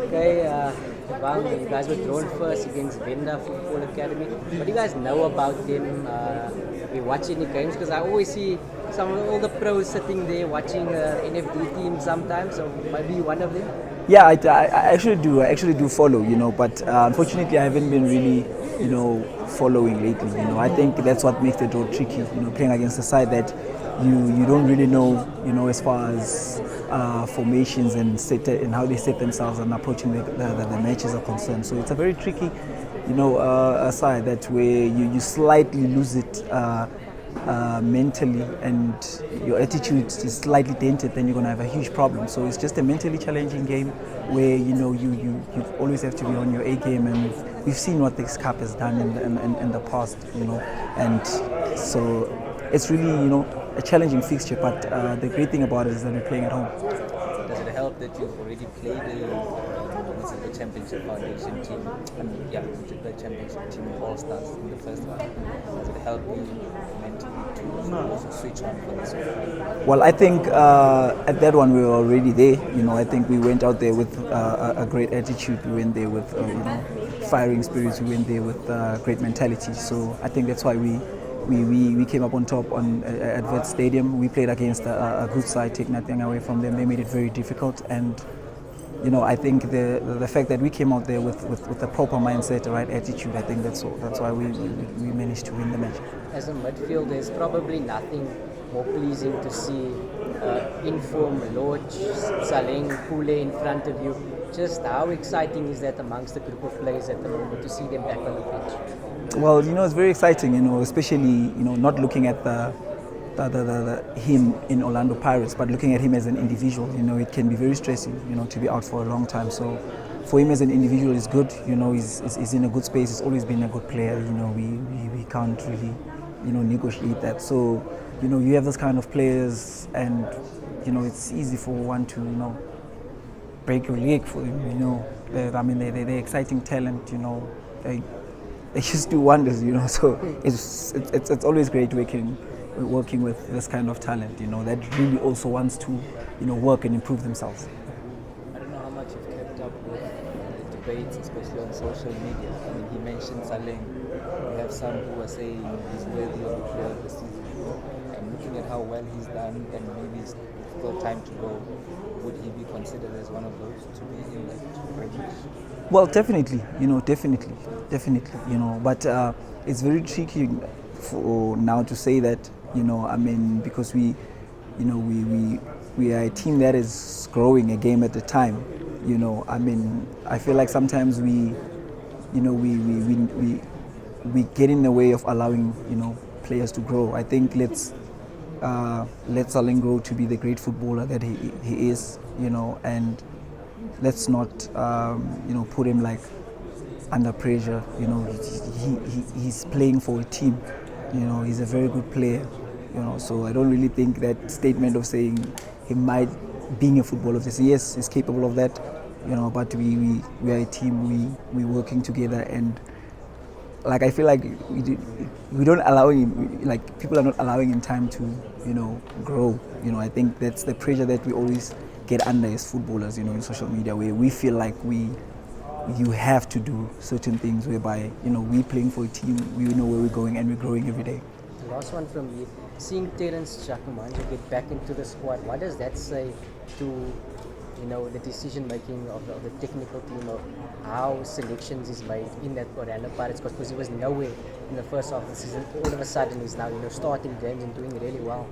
Okay, Thabang, you guys were drawn first against Venda Football Academy. What do you guys know about them? We watch any games because I always see all the pros sitting there watching NFD team sometimes. So maybe one of them. Yeah, I actually do. I actually do follow, but unfortunately I haven't been really, following lately. I think that's what makes the draw tricky. Playing against a side that you don't really know, as far as formations and how they set themselves and approaching the matches are concerned. So it's a very tricky, a side that where you slightly lose it. Mentally and your attitude is slightly dented, then you're going to have a huge problem. So it's just a mentally challenging game where you always have to be on your A game, and we've seen what this cup has done in the past, and so it's really a challenging fixture. But the great thing about it is that we're playing at home. Does it help that you've already played the Championship Foundation team? The Championship team All-Stars in the first one. Does it help you mentally to switch on for this one? Well, I think at that one we were already there. I think we went out there with a great attitude. We went there with firing spirits. We went there with great mentality. So I think that's why we came up on top at Vet Stadium. We played against a good side, take nothing away from them. They made it very difficult, and I think the fact that we came out there with a proper mindset, the right attitude, I think that's why we managed to win the match. As a midfielder, there's probably nothing more pleasing to see inform Lorch, Saleng, Pule in front of you. Just how exciting is that amongst the group of players at the moment to see them back on the pitch? Well, it's very exciting, especially, not looking at him in Orlando Pirates, but looking at him as an individual. It can be very stressing, to be out for a long time. So for him as an individual, it's good. He's in a good space. He's always been a good player. We can't really, negotiate that. So, you have those kind of players, and it's easy for one to, break your leg for them. They're exciting talent. They just do wonders. So it's always great working with this kind of talent, that really also wants to, work and improve themselves. I don't know how much you've kept up with the debates, especially on social media. I mean, he mentioned Saleng. We have some who are saying he's worthy of the player of the season. And looking at how well he's done, and maybe it's still time to go, would he be considered as one of those to be in that range? Well, definitely, definitely, but it's very tricky for now to say that, because we are a team that is growing a game at a time. I feel like sometimes we get in the way of allowing, players to grow. I think let's let Saleng grow to be the great footballer that he is, and let's not, put him like under pressure. He's playing for a team. He's a very good player. So I don't really think that statement of saying he might being a footballer of this. Yes, he's capable of that. But we are a team. We're working together, and like I feel like we don't allow him. Like people are not allowing him time to grow. I think that's the pressure that we always get under as footballers. In social media, where we feel like you have to do certain things, whereby we're playing for a team, we know where we're going, and we're growing every day. The last one from me, seeing Terence Chakumanjo get back into the squad, what does that say to the decision making of the technical team of how selections is made in that Orlando Pirates? Because he was nowhere in the first half of the season. All of a sudden he's now starting games and doing really well.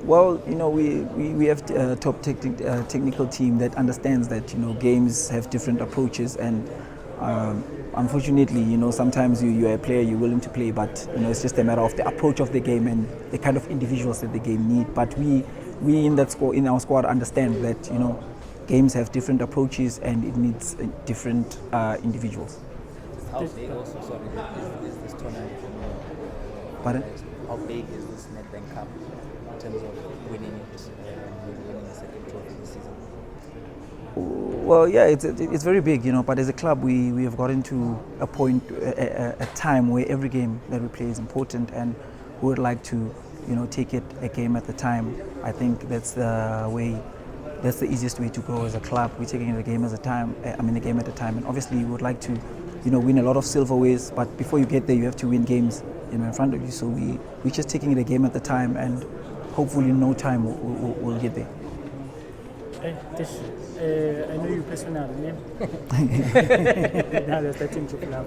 Well, we have a top technical team that understands that games have different approaches, and unfortunately, sometimes you're a player, you're willing to play, but it's just a matter of the approach of the game and the kind of individuals that the game need. But we in our squad understand that games have different approaches and it needs different individuals. How big also, is this tournament for you? Pardon? How big is this Nedbank Cup in terms of winning it and winning the second trophy this season? Well, yeah, it's very big, but as a club we have gotten to a point, a time where every game that we play is important, and we would like to take it a game at a time. I think that's the way that's the easiest way to grow as a club. We're taking the game as a time. The game at a time, and obviously we would like to, win a lot of silverwares. But before you get there, you have to win games, in front of you. So we're just taking it a game at a time, and hopefully in no time we'll get there. I know you personally. Now they're starting to club.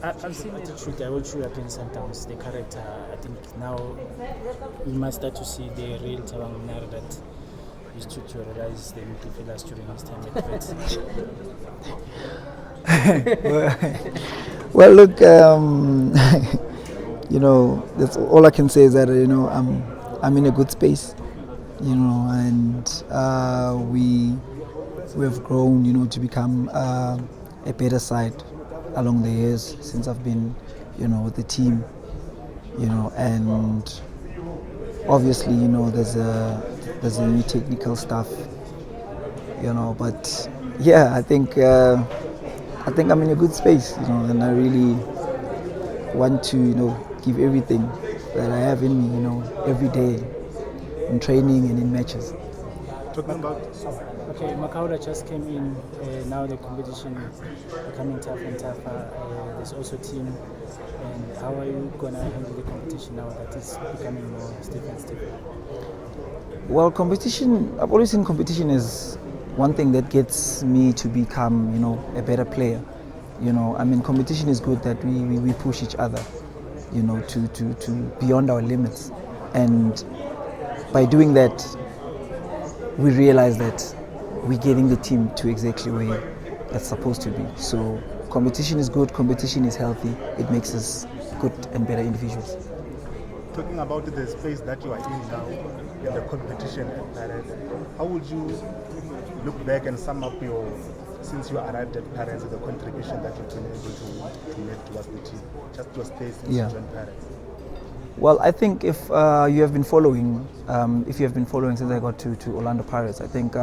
I've seen the truth. I watch you against Sundowns. The character. I think now we must start to see the real Thabang Monare that used to terrorize the midfielders during his time at Vets. Well, look, that's all I can say is that I'm in a good space, and we have grown, to become a better side along the years since I've been, with the team, and obviously, there's a new technical stuff, but yeah, I think I'm in a good space, and I really want to, give everything that I have in me, every day in training and in matches. Talking about Makauda just came in. Now the competition is becoming tougher and tougher. There's also team. And how are you gonna handle the competition now that it's becoming more stiff and stiff? Well, competition. I've always seen competition as one thing that gets me to become, a better player. Competition is good that we push each other, to beyond our limits, and by doing that, we realize that we're getting the team to exactly where it's supposed to be. So competition is good, competition is healthy, it makes us good and better individuals. Talking about the space that you are in now in the competition at Paris, how would you look back and sum up since you arrived at Paris, the contribution that you've been able to make towards the team, just your stay since you joined Paris? Well, I think if you have been following since I got to Orlando Pirates, I think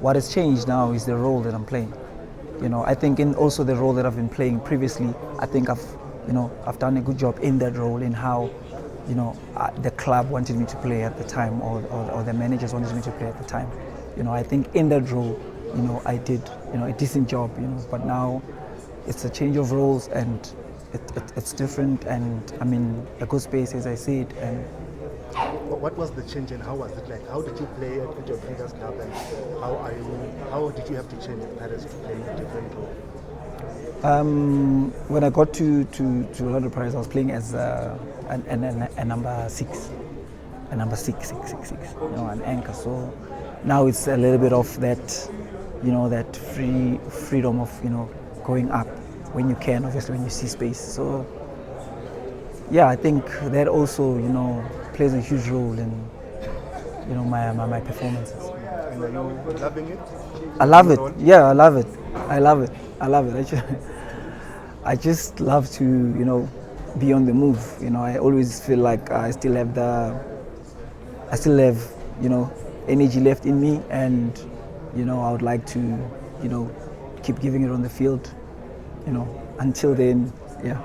what has changed now is the role that I'm playing. I think in also the role that I've been playing previously, I think I've done a good job in that role, in how the club wanted me to play at the time, or the managers wanted me to play at the time. I think in that role, I did a decent job. But now it's a change of roles, and it's different, and I'm in a good space, as I said. And what was the change, and how was it like? How did you play at your previous club, and how did you have to change in Paris to play a different role? When I got to Orlando Pirates, I was playing as a number six, an anchor. So now it's a little bit of that, that freedom of going up when you can, obviously when you see space. So yeah, I think that also plays a huge role in my performances. And are you loving it? I love it. Yeah, I love it. I just love to be on the move. I always feel like I still have energy left in me, and I would like to keep giving it on the field. Until then, yeah.